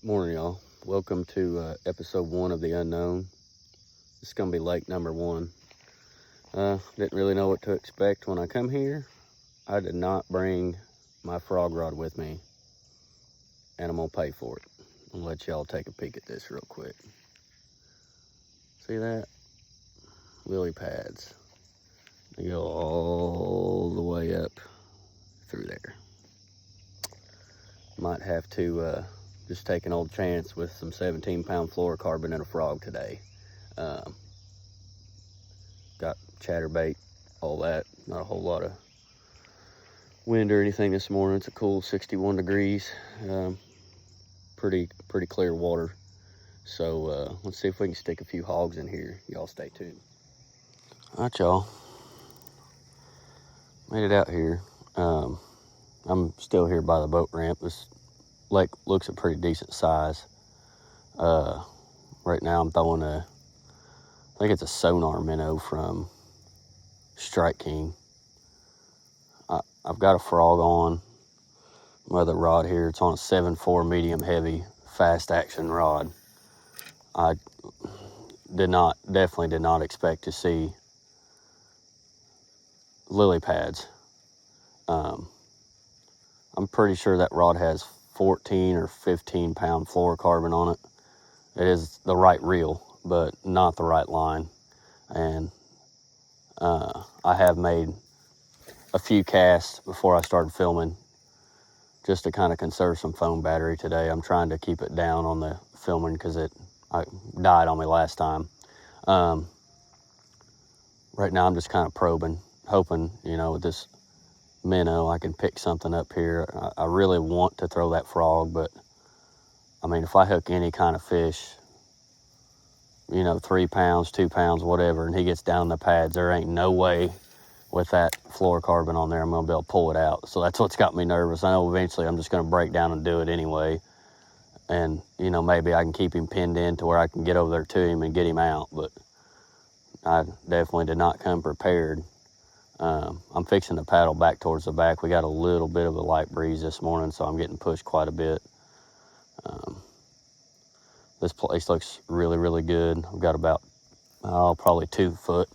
Morning, y'all. Welcome to episode 1 of The Unknown. This is going to be lake number 1. Didn't really know what to expect when I come here. I did not bring my frog rod with me, and I'm going to pay for it. I'm going to let y'all take a peek at this real quick. See that? Lily pads. They go all the way up through there. Might have to just take an old chance with some 17-pound fluorocarbon and a frog today. Got chatterbait, all that. Not a whole lot of wind or anything this morning. It's a cool 61 degrees. Pretty clear water. So let's see if we can stick a few hogs in here. Y'all stay tuned. All right, y'all. Made it out here. I'm still here by the boat ramp. This lake looks a pretty decent size. Right now I'm throwing I think it's a sonar minnow from Strike King. I've got a frog on my other rod here. It's on a 7.4 medium heavy fast action rod. I definitely did not expect to see lily pads. I'm pretty sure that rod has 14 or 15 pound fluorocarbon on it. It is the right reel, but not the right line. And I have made a few casts before I started filming just to kind of conserve some phone battery today. I'm trying to keep it down on the filming because it died on me last time. Right now I'm just kind of probing, hoping, with this minnow I can pick something up here. I really want to throw that frog, but I mean, if I hook any kind of fish, 3 pounds, 2 pounds, whatever, and he gets down the pads, there ain't no way with that fluorocarbon on there I'm going to be able to pull it out. So that's what's got me nervous. I know eventually I'm just going to break down and do it anyway. And, maybe I can keep him pinned in to where I can get over there to him and get him out. But I definitely did not come prepared. I'm fixing to paddle back towards the back. We got a little bit of a light breeze this morning, so I'm getting pushed quite a bit. This place looks really, really good. I've got about, probably 2 foot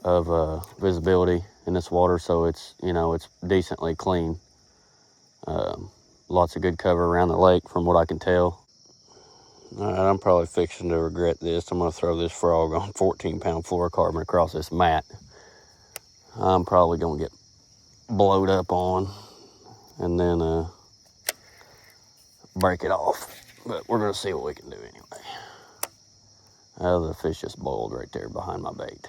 of visibility in this water, so it's, it's decently clean. Lots of good cover around the lake from what I can tell. All right, I'm probably fixing to regret this. I'm going to throw this frog on 14-pound fluorocarbon across this mat. I'm probably going to get blowed up on and then break it off. But we're going to see what we can do anyway. The fish just boiled right there behind my bait.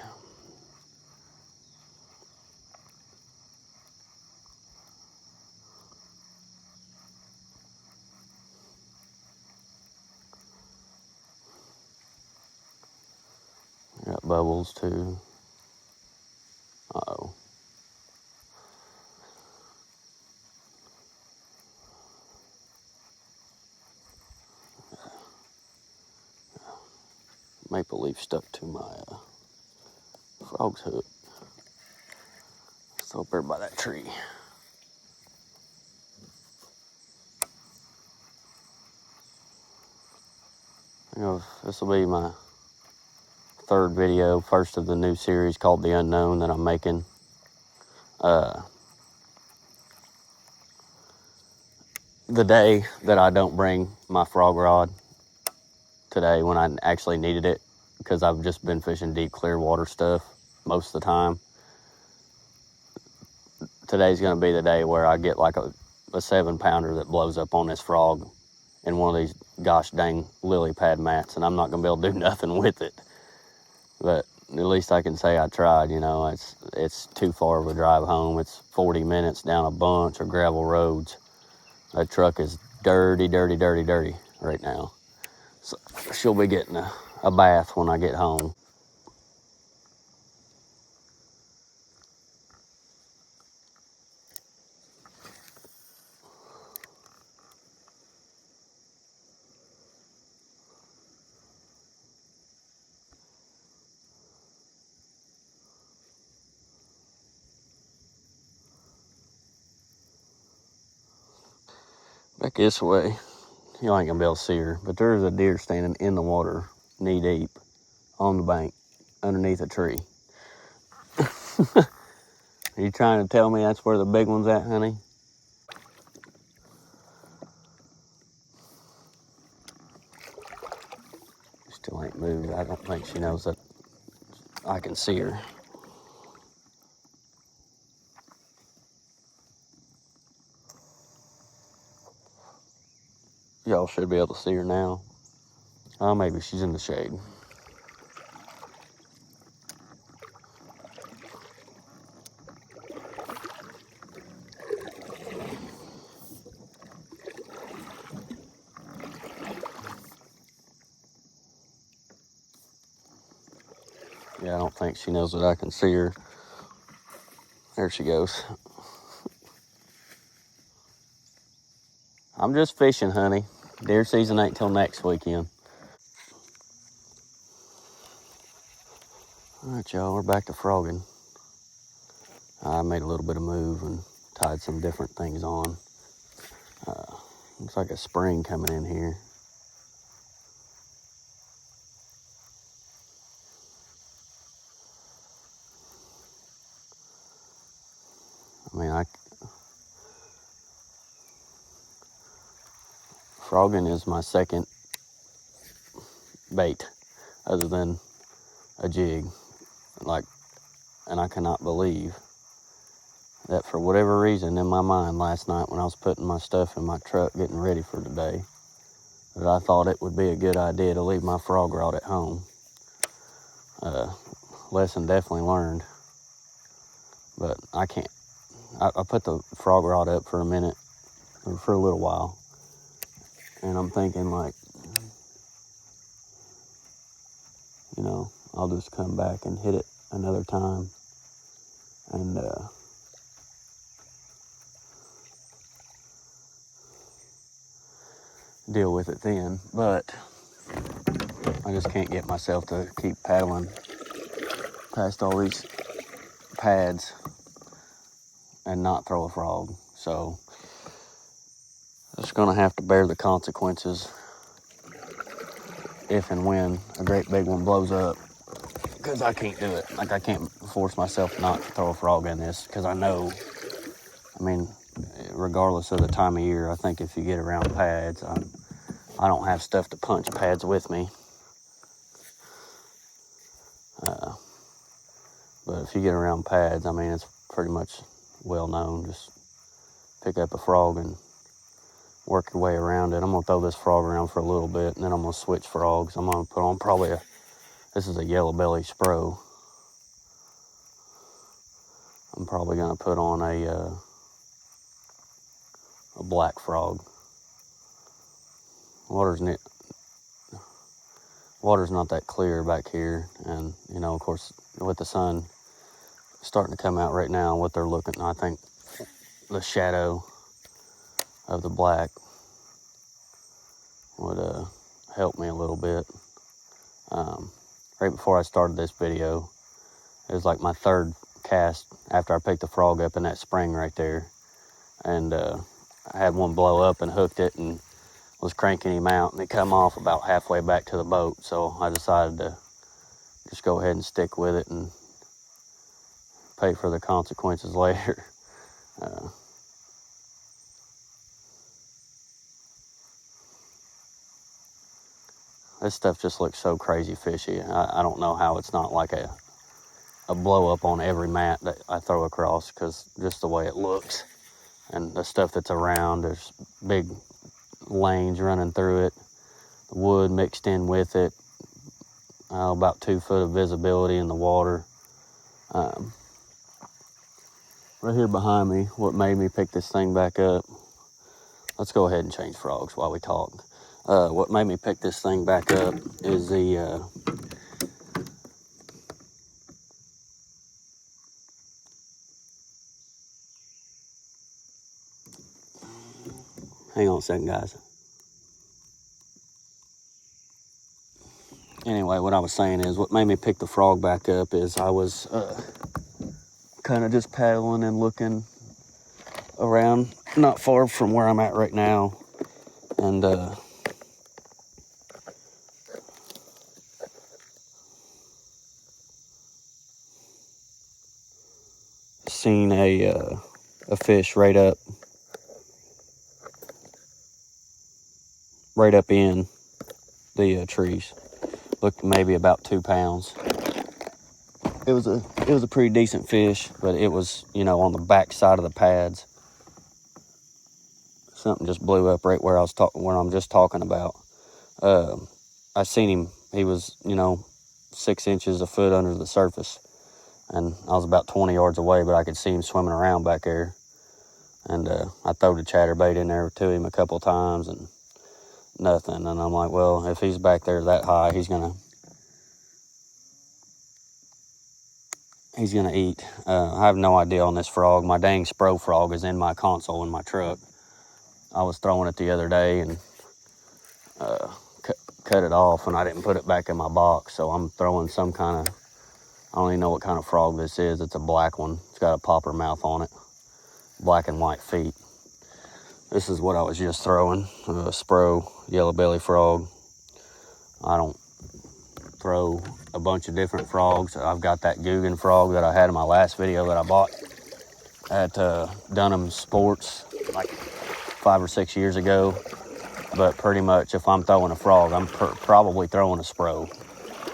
Got bubbles too. Uh-oh. Maple leaf stuck to my frog's hook. It's up there by that tree. This will be my 3rd video, first of the new series called The Unknown that I'm making. The day that I don't bring my frog rod today when I actually needed it, because I've just been fishing deep, clear water stuff most of the time. Today's going to be the day where I get like a 7-pounder that blows up on this frog in one of these gosh dang lily pad mats, and I'm not going to be able to do nothing with it. But at least I can say I tried. It's too far of a drive home. It's 40 minutes down a bunch of gravel roads. That truck is dirty right now. So she'll be getting a bath when I get home. Back this way, You ain't gonna be able to see her, but there's a deer standing in the water, knee deep, on the bank, underneath a tree. Are you trying to tell me that's where the big one's at, honey? Still ain't moved. I don't think she knows that I can see her. Y'all should be able to see her now. Oh, maybe she's in the shade. Yeah, I don't think she knows that I can see her. There she goes. I'm just fishing, honey. Deer season ain't till next weekend. All right, y'all, we're back to frogging. I made a little bit of move and tied some different things on. Looks like a spring coming in here. I mean, frogging is my second bait other than a jig. And I cannot believe that for whatever reason in my mind last night when I was putting my stuff in my truck getting ready for today, that I thought it would be a good idea to leave my frog rod at home. Lesson definitely learned, but I can't. I put the frog rod up for a minute, or for a little while, and I'm thinking like, I'll just come back and hit it another time and deal with it then. But I just can't get myself to keep paddling past all these pads and not throw a frog. So I'm just gonna have to bear the consequences if and when a great big one blows up, because I can't do it. Like, I can't force myself not to throw a frog in this, because I know, regardless of the time of year, I think if you get around pads, I don't have stuff to punch pads with me. But if you get around pads, it's pretty much well known. Just pick up a frog and work your way around it. I'm going to throw this frog around for a little bit, and then I'm going to switch frogs. I'm going to put on this is a yellow belly spro. I'm probably going to put on a black frog. Water's not that clear back here, and of course, with the sun starting to come out right now, what they're looking, I think the shadow of the black would help me a little bit. Right before I started this video, it was like my third cast after I picked the frog up in that spring right there, and I had one blow up and hooked it and was cranking him out, and it come off about halfway back to the boat. So I decided to just go ahead and stick with it and pay for the consequences later. This stuff just looks so crazy fishy. I don't know how it's not like a blow up on every mat that I throw across, because just the way it looks and the stuff that's around, there's big lanes running through it, the wood mixed in with it, about 2 foot of visibility in the water. Right here behind me, what made me pick this thing back up, let's go ahead and change frogs while we talk. What made me pick this thing back up is the hang on a second, guys. Anyway, what I was saying is, what made me pick the frog back up is I was kind of just paddling and looking around not far from where I'm at right now, and seen a fish right up in the trees. Looked maybe about 2 pounds. It was a pretty decent fish, but it was, on the back side of the pads. Something just blew up right where I'm just talking about. I seen him. He was, 6 inches, a foot under the surface, and I was about 20 yards away, but I could see him swimming around back there. And I threw the chatterbait in there to him a couple times, and nothing. And I'm like, well, if he's back there that high, he's gonna eat. I have no idea on this frog. My dang Spro frog is in my console in my truck. I was throwing it the other day and cut it off, and I didn't put it back in my box. So I'm throwing some kind of, I don't even know what kind of frog this is. It's a black one. It's got a popper mouth on it, black and white feet. This is what I was just throwing, a Spro yellow belly frog. I don't throw a bunch of different frogs. I've got that Guggen frog that I had in my last video that I bought at Dunham Sports like 5 or 6 years ago. But pretty much if I'm throwing a frog, I'm probably throwing a Spro.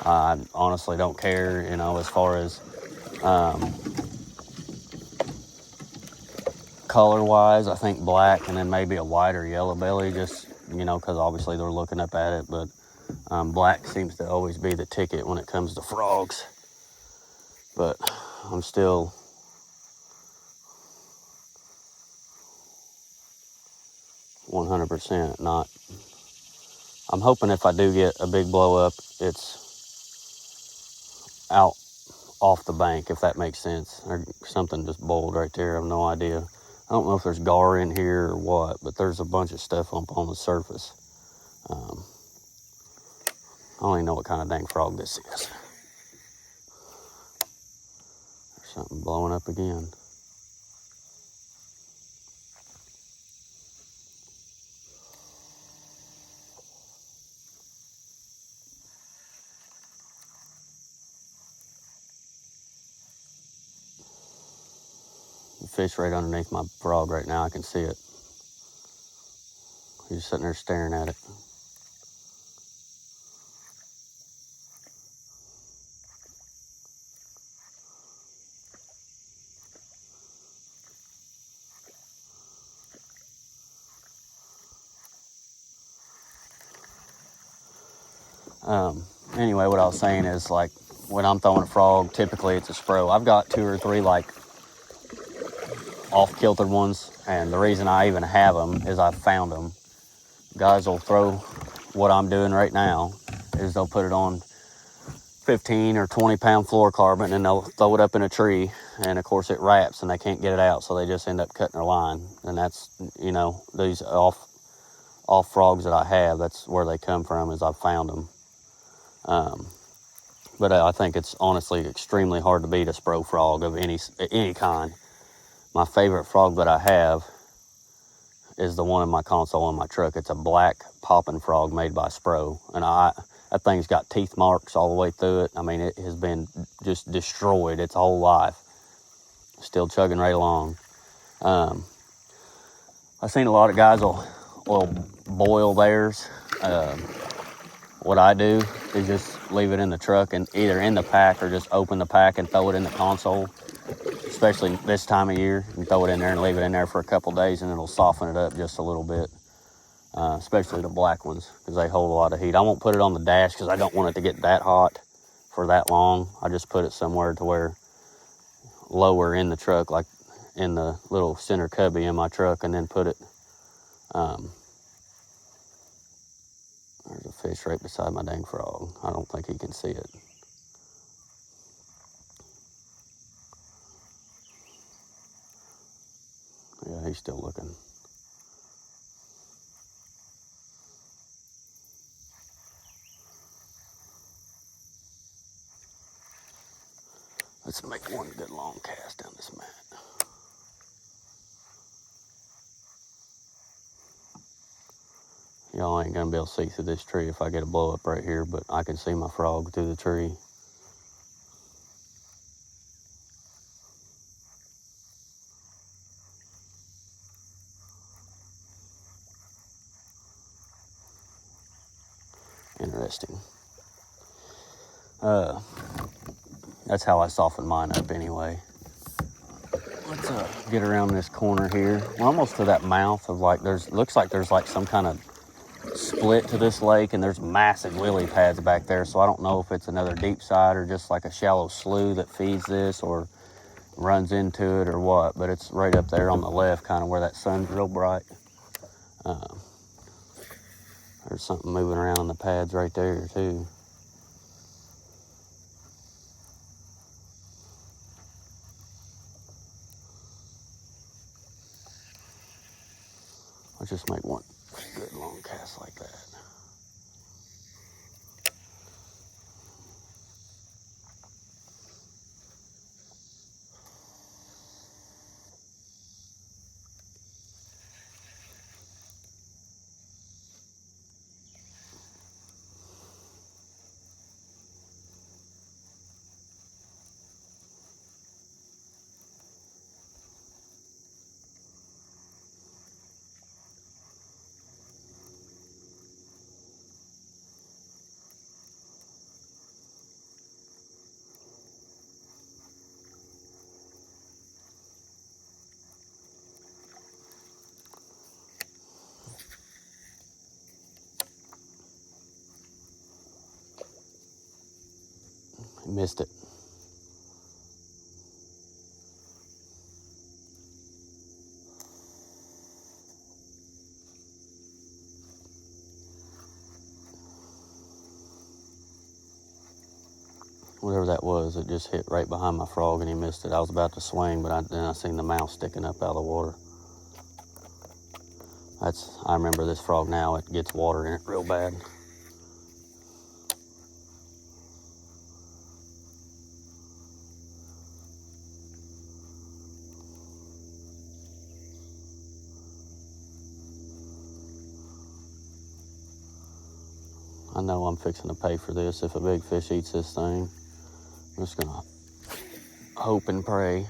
I honestly don't care, as far as color-wise. I think black and then maybe a white or yellow belly, just, because obviously they're looking up at it. But black seems to always be the ticket when it comes to frogs. But I'm still %100% not. I'm hoping if I do get a big blow up, it's out off the bank, if that makes sense. Or something just boiled right there. I have no idea. I don't know if there's gar in here or what, but there's a bunch of stuff up on the surface. I don't even know what kind of dang frog this is. There's something blowing up again. The fish right underneath my frog right now. I can see it. He's sitting there staring at it. Anyway, what I was saying is, like, when I'm throwing a frog, typically it's a Spro. I've got 2 or 3, like, off-kiltered ones, and the reason I even have them is I found them. Guys will throw what I'm doing right now, is they'll put it on 15 or 20 pound fluorocarbon, and they'll throw it up in a tree, and of course it wraps and they can't get it out, so they just end up cutting their line. And that's, these off frogs that I have, that's where they come from, is I've found them. But I think it's honestly extremely hard to beat a Spro frog of any kind. My favorite frog that I have is the one in my console in my truck. It's a black popping frog made by Spro, and that thing's got teeth marks all the way through it. I mean, it has been just destroyed its whole life. Still chugging right along. I've seen a lot of guys will boil theirs. What I do is just leave it in the truck and either in the pack or just open the pack and throw it in the console, especially this time of year. You throw it in there and leave it in there for a couple days, and it'll soften it up just a little bit, especially the black ones, because they hold a lot of heat. I won't put it on the dash because I don't want it to get that hot for that long. I just put it somewhere to where lower in the truck, like in the little center cubby in my truck, and then put it. There's a fish right beside my dang frog. I don't think he can see it. Yeah, he's still looking. Let's make one good long cast down this mat. Y'all ain't gonna be able to see through this tree if I get a blow up right here, but I can see my frog through the tree. Interesting. That's how I soften mine up anyway. Let's get around this corner here. We're almost to that mouth of like, looks like there's like some kind of split to this lake, and there's massive lily pads back there, so I don't know if it's another deep side or just like a shallow slough that feeds this or runs into it or what, but it's right up there on the left, kind of where that sun's real bright. There's something moving around on the pads right there too. Let's just make one good long cast like that. Missed it. Whatever that was, it just hit right behind my frog and he missed it. I was about to swing, but then I seen the mouth sticking up out of the water. I remember this frog now, it gets water in it real bad. I know I'm fixing to pay for this if a big fish eats this thing. I'm just gonna hope and pray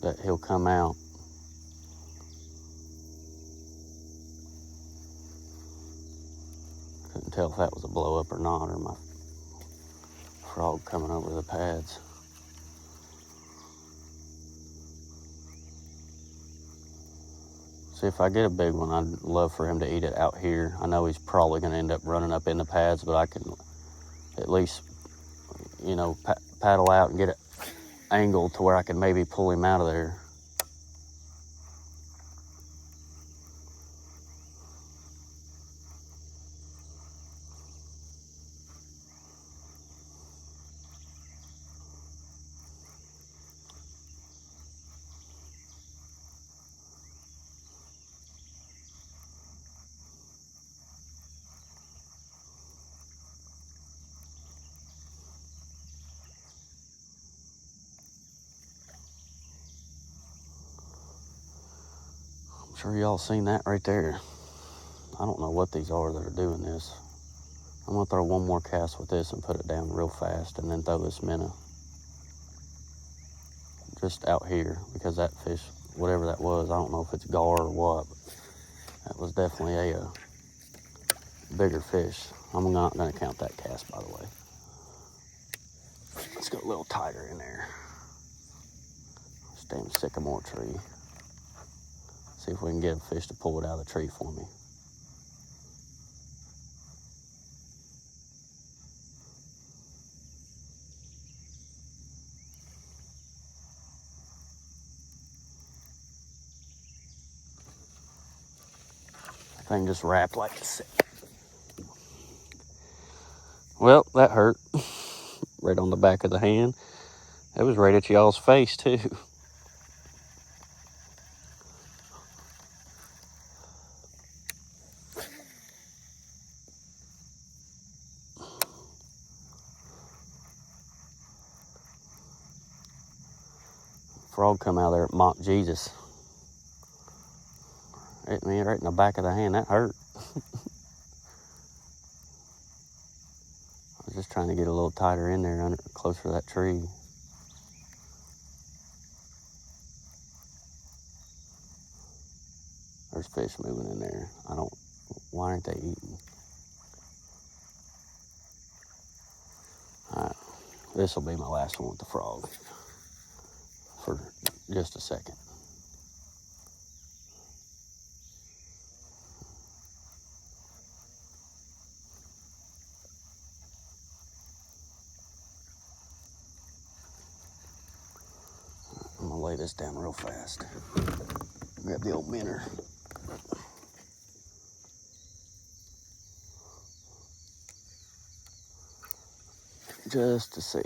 that he'll come out. Couldn't tell if that was a blow up or not, or my frog coming over the pads. See, if I get a big one, I'd love for him to eat it out here. I know he's probably going to end up running up in the pads, but I can at least, paddle out and get it angled to where I can maybe pull him out of there. I'm sure y'all seen that right there. I don't know what these are that are doing this. I'm gonna throw one more cast with this and put it down real fast and then throw this minnow just out here, because that fish, whatever that was, I don't know if it's gar or what, but that was definitely a bigger fish. I'm not gonna count that cast, by the way. Let's go a little tighter in there. This damn sycamore tree. See if we can get a fish to pull it out of the tree for me. That thing just wrapped like a sick. Well, that hurt. Right on the back of the hand. That was right at y'all's face, too. Frog come out there and mock Jesus. Hit me right in the back of the hand. That hurt. I was just trying to get a little tighter in there, closer to that tree. there's fish moving in there. Why aren't they eating? All right, this will be my last one with the frog for just a second. I'm gonna lay this down real fast. Grab the old minnow. Just to see.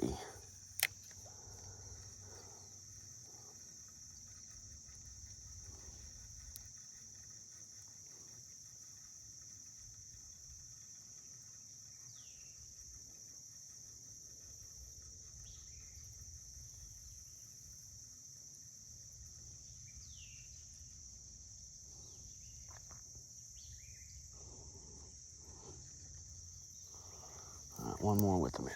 All right, one more with the minnow.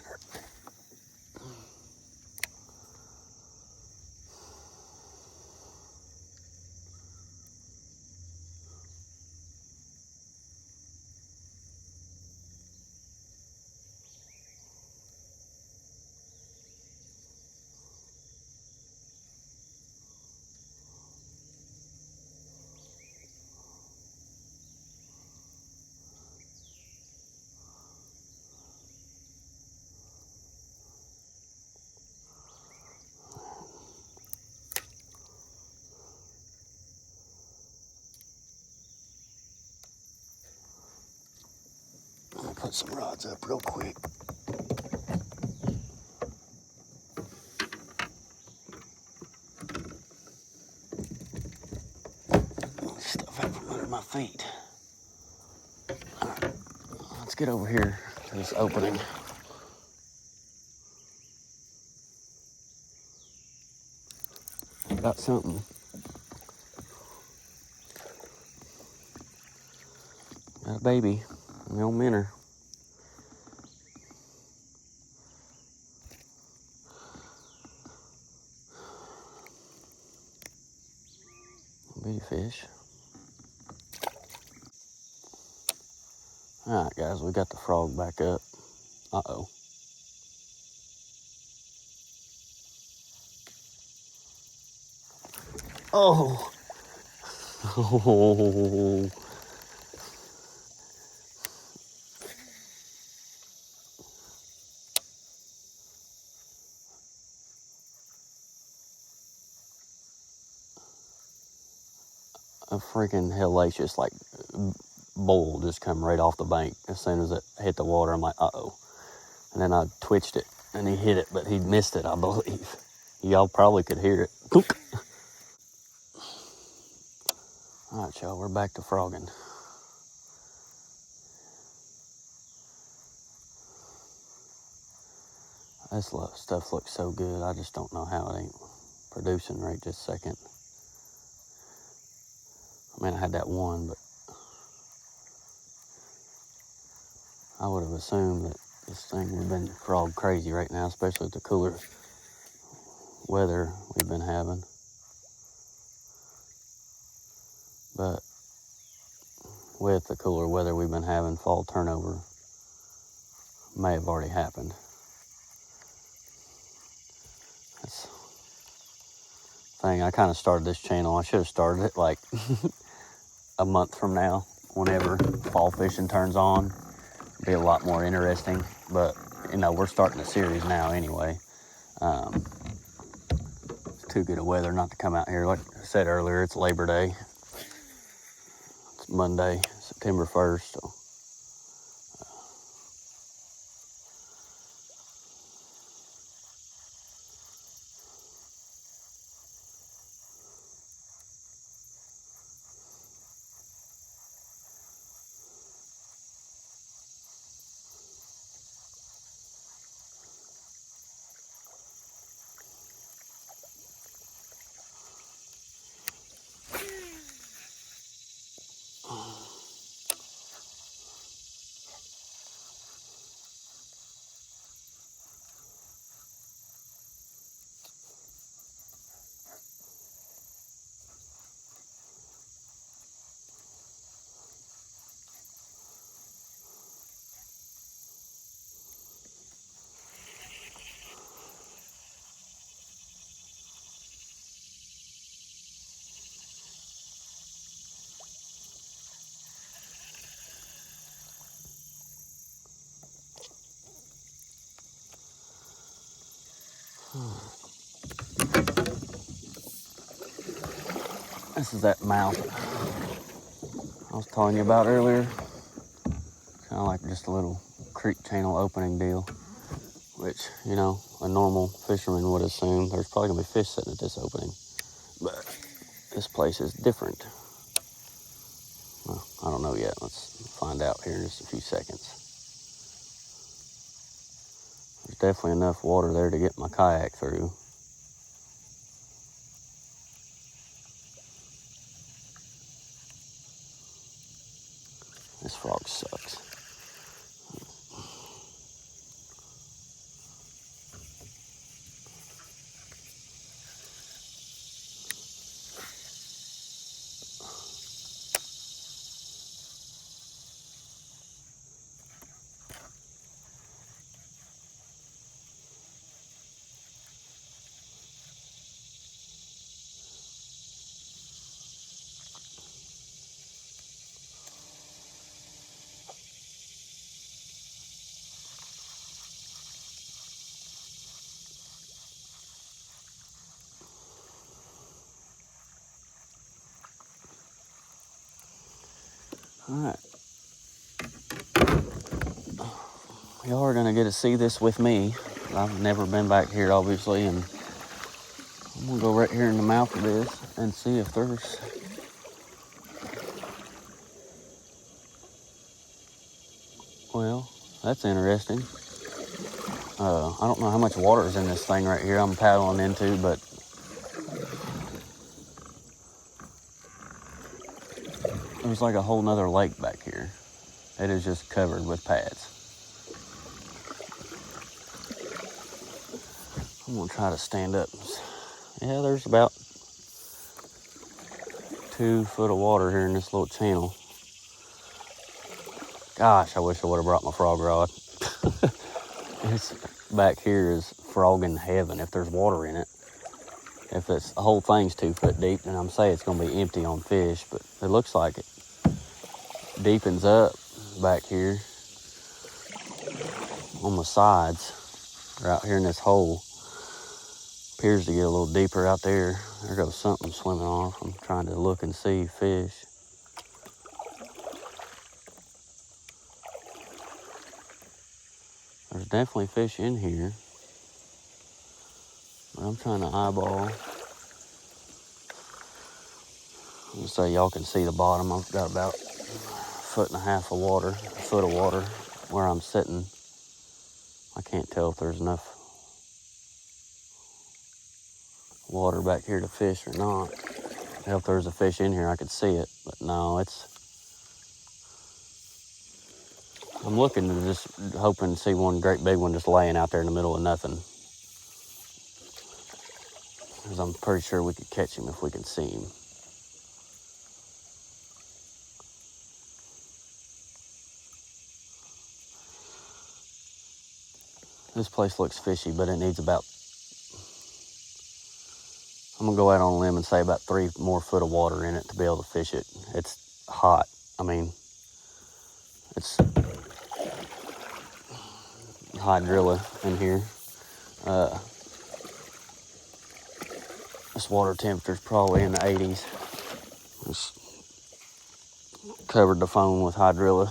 I'll put some rods up real quick. Stuff out from under my feet. All right, let's get over here to this opening. Got something. Got a baby, an old minnow. Bitty fish. All right, guys, we got the frog back up. Uh-oh. Oh. Oh. A freaking hellacious, like, bull just come right off the bank. As soon as it hit the water, I'm like, uh-oh. And then I twitched it, and he hit it, but he missed it, I believe. Y'all probably could hear it. All right, y'all, we're back to frogging. This stuff looks so good. I just don't know how it ain't producing right this second. I mean, I had that one, but I would have assumed that this thing would have been frog crazy right now, especially with the cooler weather we've been having. But with the cooler weather we've been having, fall turnover may have already happened. That's the thing. I kind of started this channel. I should have started it like a month from now, whenever fall fishing turns on. It'll be a lot more interesting. But, you know, we're starting a series now anyway. It's too good of weather not to come out here. Like I said earlier, it's Labor Day. It's Monday, September 1st. So. This is that mouth I was telling you about earlier. Kind of like just a little creek channel opening deal, which, you know, a normal fisherman would assume there's probably gonna be fish sitting at this opening. But this place is different. Well, I don't know yet. Let's find out here in just a few seconds. There's definitely enough water there to get my kayak through. This frog sucks. All right. Y'all are gonna get to see this with me. I've never been back here, obviously, and I'm gonna go right here in the mouth of this and see if there's... Well, that's interesting. I don't know how much water is in this thing right here I'm paddling into, but there's like a whole nother lake back here. It is just covered with pads. I'm gonna try to stand up. Yeah, there's about 2 foot of water here in this little channel. Gosh, I wish I would have brought my frog rod. This back here is frogging heaven if there's water in it. If it's the whole thing's 2 foot deep, then I'm saying it's gonna be empty on fish, but it looks like it deepens up back here on the sides, or out here in this hole. Appears to get a little deeper out there. There goes something swimming off. I'm trying to look and see fish. There's definitely fish in here, but I'm trying to eyeball. Let's say y'all can see the bottom. I've got about 1.5 feet of water, a foot of water where I'm sitting. I can't tell if there's enough water back here to fish or not. If there's a fish in here, I could see it, but no, I'm looking to just hoping to see one great big one just laying out there in the middle of nothing. Because I'm pretty sure we could catch him if we can see him. This place looks fishy, but it needs about... I'm gonna go out on a limb and say about 3 more foot of water in it to be able to fish it. It's hot. I mean, it's hydrilla in here. This water temperature's probably in the 80s. Just covered the phone with hydrilla.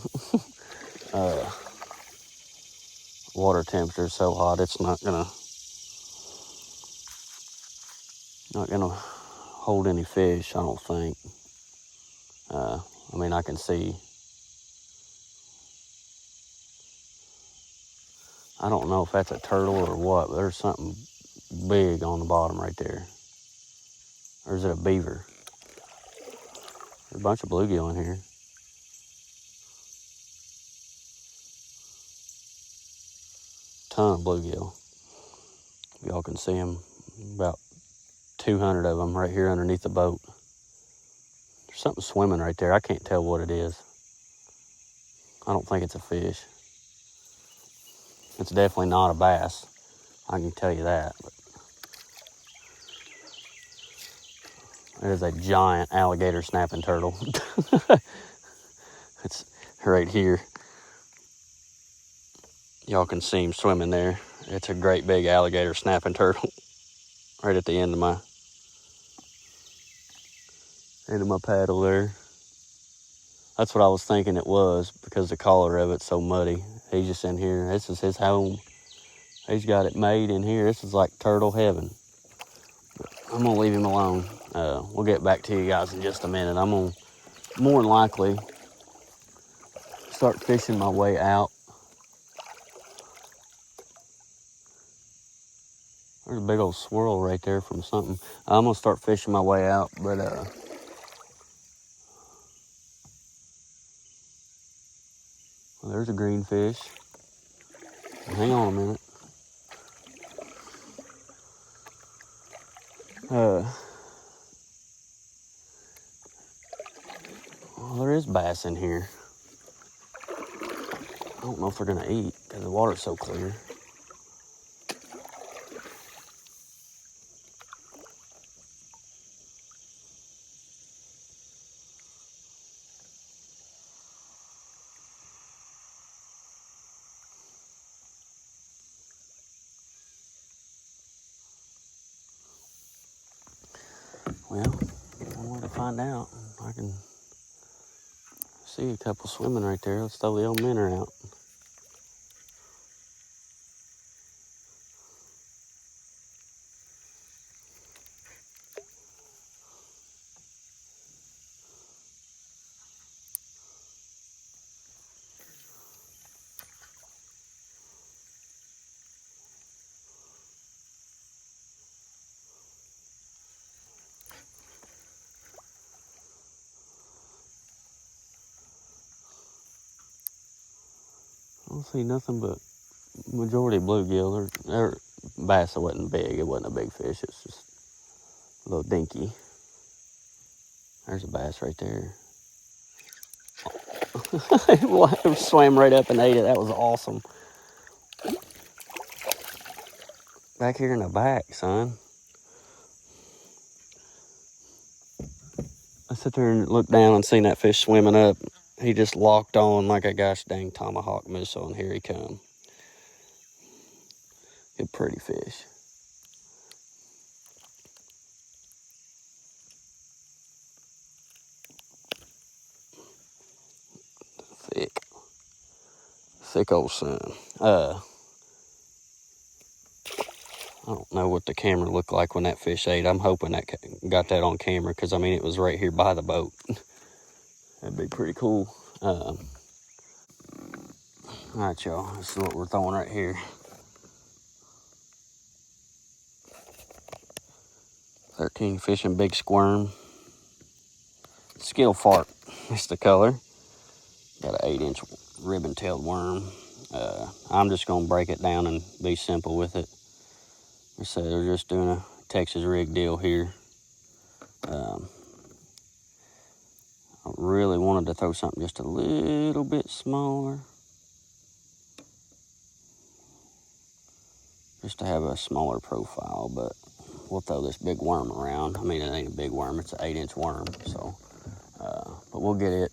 Water temperature's so hot it's not gonna hold any fish, I don't think. I mean, I can see. I don't know if that's a turtle or what, but there's something big on the bottom right there. Or is it a beaver? There's a bunch of bluegill in here. Ton of bluegill. Y'all can see them, about 200 of them right here underneath the boat. There's something swimming right there. I can't tell what it is. I don't think it's a fish. It's definitely not a bass. I can tell you that. But it is a giant alligator snapping turtle. It's right here. Y'all can see him swimming there. It's a great big alligator snapping turtle. right at the end of my paddle there. That's what I was thinking it was, because the collar of it's so muddy. He's just in here. This is his home. He's got it made in here. This is like turtle heaven. I'm gonna leave him alone. We'll get back to you guys in just a minute. I'm gonna more than likely start fishing my way out. There's a big old swirl right there from something. I'm gonna start fishing my way out, but well, there's a green fish. Hang on a minute. Well, there is bass in here. I don't know if they're gonna eat because the water's so clear. Well, I wanted to find out. I can see a couple swimming right there. Let's throw the old minnow out. I don't see nothing but majority bluegill. Or bass wasn't big. It wasn't a big fish. It's just a little dinky. There's a bass right there. It swam right up and ate it. That was awesome. Back here in the back, son. I sit there and look down and seen that fish swimming up. He just locked on like a gosh dang tomahawk missile, and here he come. Good pretty fish. Thick old son. I don't know what the camera looked like when that fish ate. I'm hoping that got that on camera, because I mean it was right here by the boat. That'd be pretty cool. All right, y'all. This is what we're throwing right here. 13 fishing big squirm. Skittle fart. That's the color. Got an 8-inch ribbon-tailed worm. I'm just gonna break it down and be simple with it. They say they're just doing a Texas rig deal here. I really wanted to throw something just a little bit smaller, just to have a smaller profile, but we'll throw this big worm around. I mean, it ain't a big worm, it's an 8-inch worm, so, but we'll get it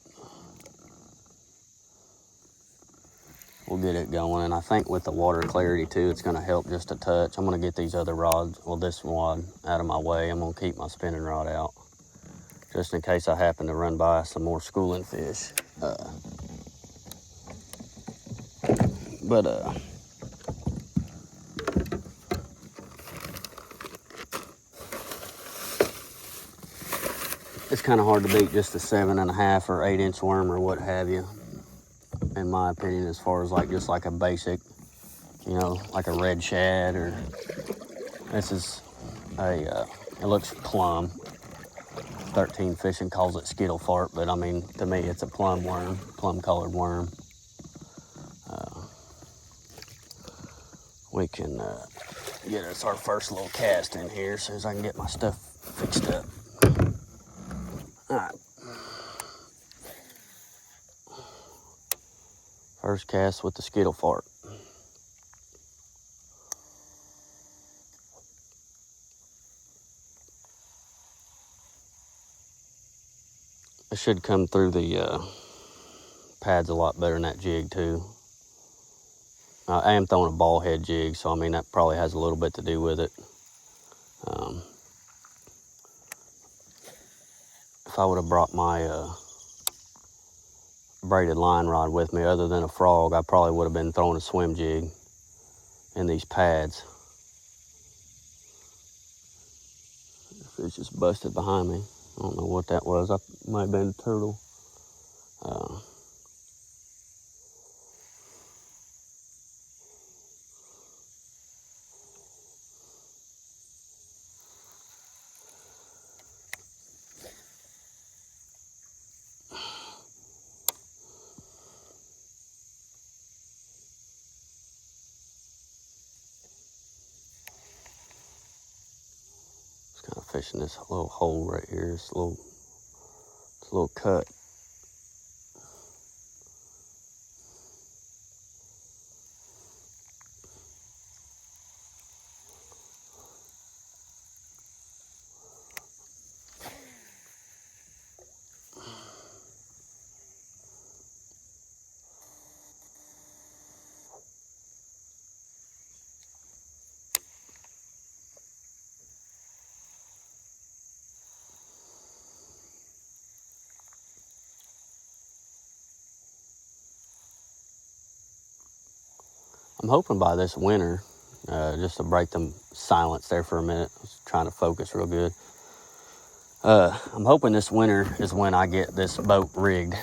going. And I think with the water clarity too, it's gonna help just a touch. I'm gonna get these other rods, well, this rod out of my way. I'm gonna keep my spinning rod out, just in case I happen to run by some more schooling fish. It's kind of hard to beat just a 7.5 or 8-inch worm or what have you, in my opinion, as far as like just like a basic, you know, like a red shad, or this is a, it looks plum. 13 Fishing calls it skittle fart, but I mean, to me, it's a plum worm, plum colored worm. We can get us our first little cast in here as soon as I can get my stuff fixed up. All right. First cast with the skittle fart. It should come through the pads a lot better than that jig too. I am throwing a ball head jig, so I mean that probably has a little bit to do with it. if I would have brought my braided line rod with me other than a frog, I probably would have been throwing a swim jig in these pads. It's just busted behind me. I don't know what that was. I might have been a turtle. Kind of fishing this little hole right here. It's a little cut. I'm hoping by this winter, just to break the silence there for a minute, I was trying to focus real good. I'm hoping this winter is when I get this boat rigged.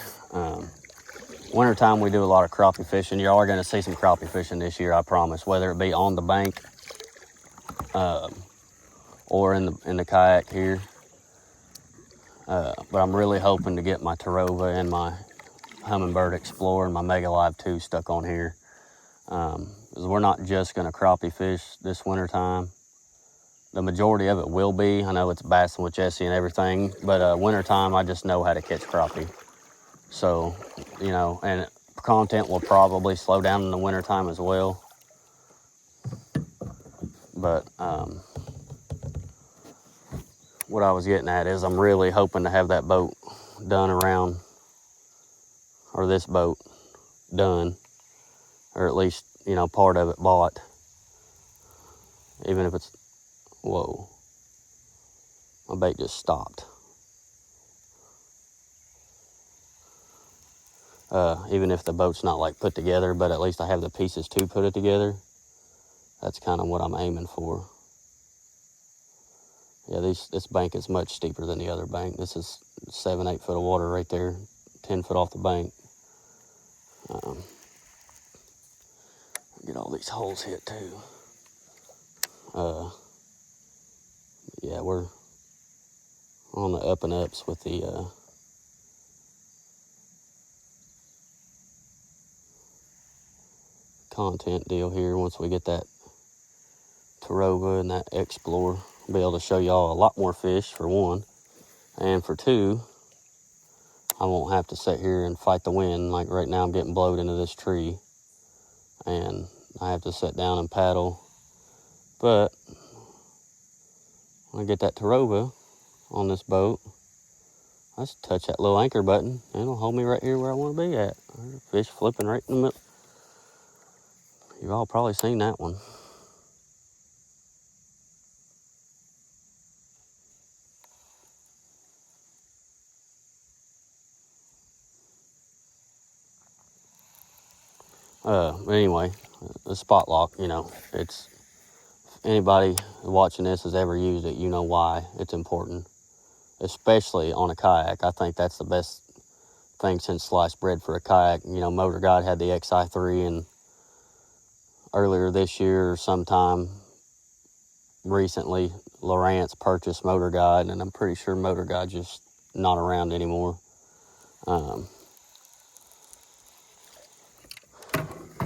Wintertime we do a lot of crappie fishing. You are going to see some crappie fishing this year, I promise, whether it be on the bank or in the kayak here. But I'm really hoping to get my Tarova and my Humminbird Explorer and my Mega Live 2 stuck on here. Because we're not just going to crappie fish this wintertime. The majority of it will be. I know it's bassing with Jesse and everything, but wintertime I just know how to catch crappie. So, you know, and content will probably slow down in the wintertime as well. But what I was getting at is I'm really hoping to have that boat done around, or this boat done, or at least, you know, part of it bought. Even if it's, whoa, my bait just stopped. Even if the boat's not like put together, but at least I have the pieces to put it together. That's kind of what I'm aiming for. Yeah, this bank is much steeper than the other bank. This is 7-8 foot of water right there, 10 foot off the bank. Get all these holes hit too. Yeah, we're on the up and ups with the content deal here. Once we get that Tarova and that Explorer, I'll be able to show y'all a lot more fish, for one, and for two, I won't have to sit here and fight the wind. Like right now I'm getting blowed into this tree and I have to sit down and paddle. But when I get that Tarova on this boat, I just touch that little anchor button and it'll hold me right here where I want to be at. There's a fish flipping right in the middle. You've all probably seen that one. But anyway, the spot lock, you know, it's, if anybody watching this has ever used it, you know why it's important, especially on a kayak. I think that's the best thing since sliced bread for a kayak. You know, Motor Guide had the XI3, and earlier this year or sometime recently, Lowrance purchased Motor Guide, and I'm pretty sure Motor Guide's just not around anymore.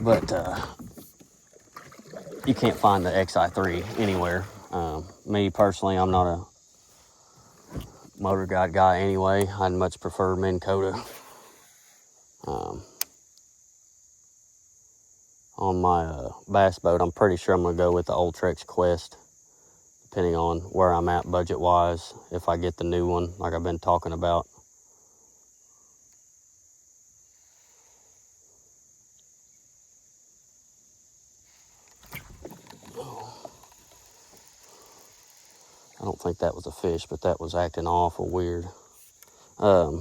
But you can't find the XI3 anywhere. Me personally, I'm not a Motor Guide guy anyway. I'd much prefer Minn Kota. On my bass boat, I'm pretty sure I'm going to go with the Ultrex Quest, depending on where I'm at budget-wise, if I get the new one, like I've been talking about. I don't think that was a fish, but that was acting awful weird. Like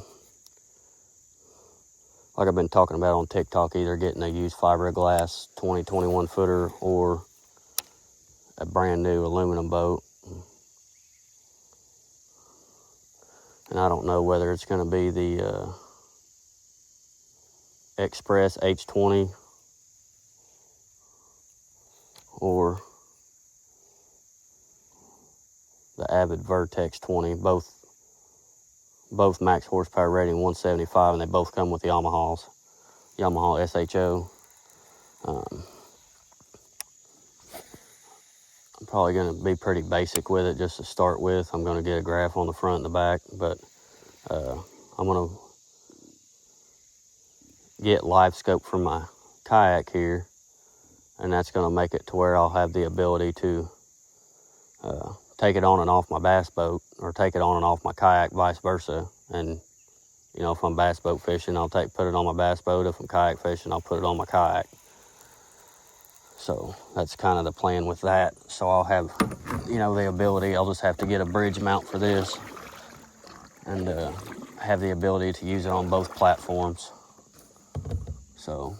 I've been talking about on TikTok, either getting a used fiberglass 20-21 footer or a brand new aluminum boat. And I don't know whether it's going to be the Express H20 or the Avid Vertex 20, both max horsepower rating 175, and they both come with the Yamaha SHO. I'm probably going to be pretty basic with it just to start with. I'm going to get a graph on the front and the back, but I'm going to get live scope from my kayak here, and that's going to make it to where I'll have the ability to take it on and off my bass boat, or take it on and off my kayak, vice versa. And you know, if I'm bass boat fishing, I'll put it on my bass boat. If I'm kayak fishing, I'll put it on my kayak. So that's kind of the plan with that. So I'll have, you know, the ability. I'll just have to get a bridge mount for this, and have the ability to use it on both platforms. So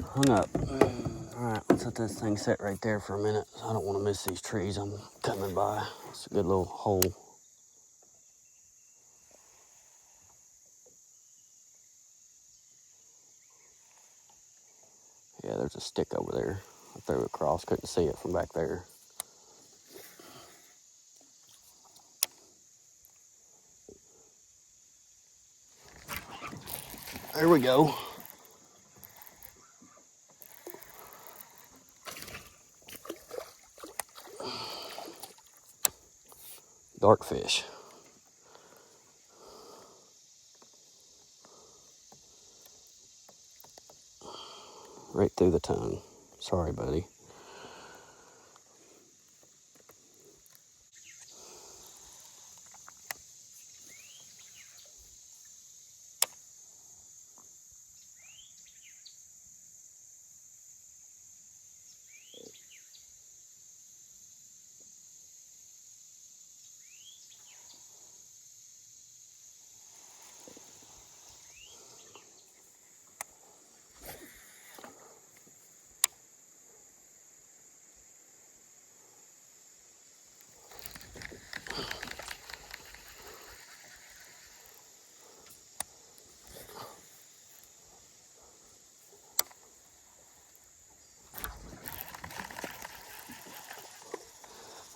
hung up. Alright, let's let this thing sit right there for a minute. I don't want to miss these trees I'm coming by. It's a good little hole. Yeah, there's a stick over there. I threw it across, couldn't see it from back there. There we go. Dark fish. Right through the tongue. Sorry, buddy.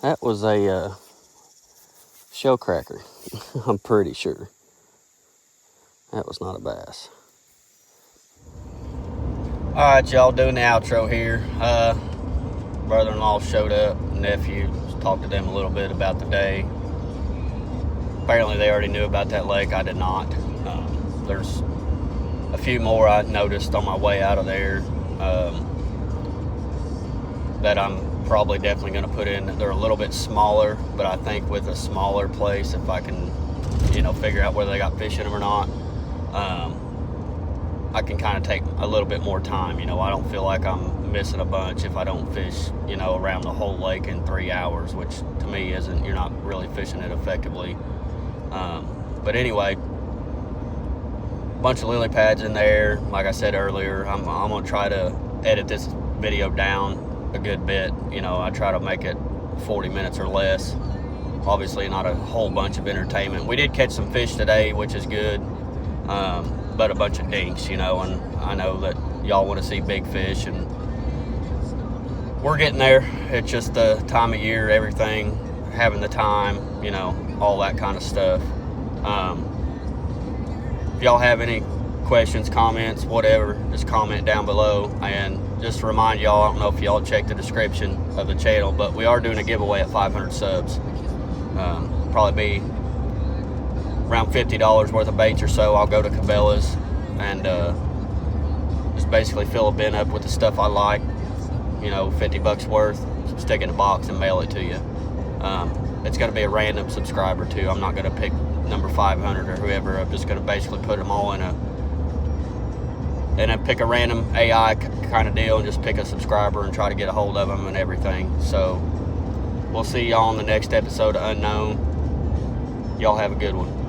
That was a shell cracker. I'm pretty sure. That was not a bass. Alright, y'all, doing the outro here. Brother-in-law showed up, nephew, talked to them a little bit about the day. Apparently they already knew about that lake. I did not. There's a few more I noticed on my way out of there that I'm probably definitely going to put in. They're a little bit smaller, but I think with a smaller place, if I can, you know, figure out whether they got fish in them or not, I can kind of take a little bit more time. You know, I don't feel like I'm missing a bunch if I don't fish, you know, around the whole lake in 3 hours, which to me isn't, you're not really fishing it effectively. But anyway, bunch of lily pads in there. Like I said earlier, I'm gonna try to edit this video down a good bit. You know, I try to make it 40 minutes or less. Obviously not a whole bunch of entertainment. We did catch some fish today, which is good, but a bunch of dinks, you know, and I know that y'all want to see big fish, and we're getting there. It's just the time of year, everything, having the time, you know, all that kind of stuff. If y'all have any questions, comments, whatever, just comment down below, and just to remind y'all, I don't know if y'all checked the description of the channel, but we are doing a giveaway at 500 subs. Probably be around $50 worth of baits or so. I'll go to Cabela's and just basically fill a bin up with the stuff I like, 50 bucks worth, stick it in a box and mail it to you. It's going to be a random subscriber too. I'm not going to pick number 500 or whoever. I'm just going to basically put them all in and pick a random AI kind of deal and just pick a subscriber and try to get a hold of them and everything. So we'll see y'all on the next episode of Unknown. Y'all have a good one.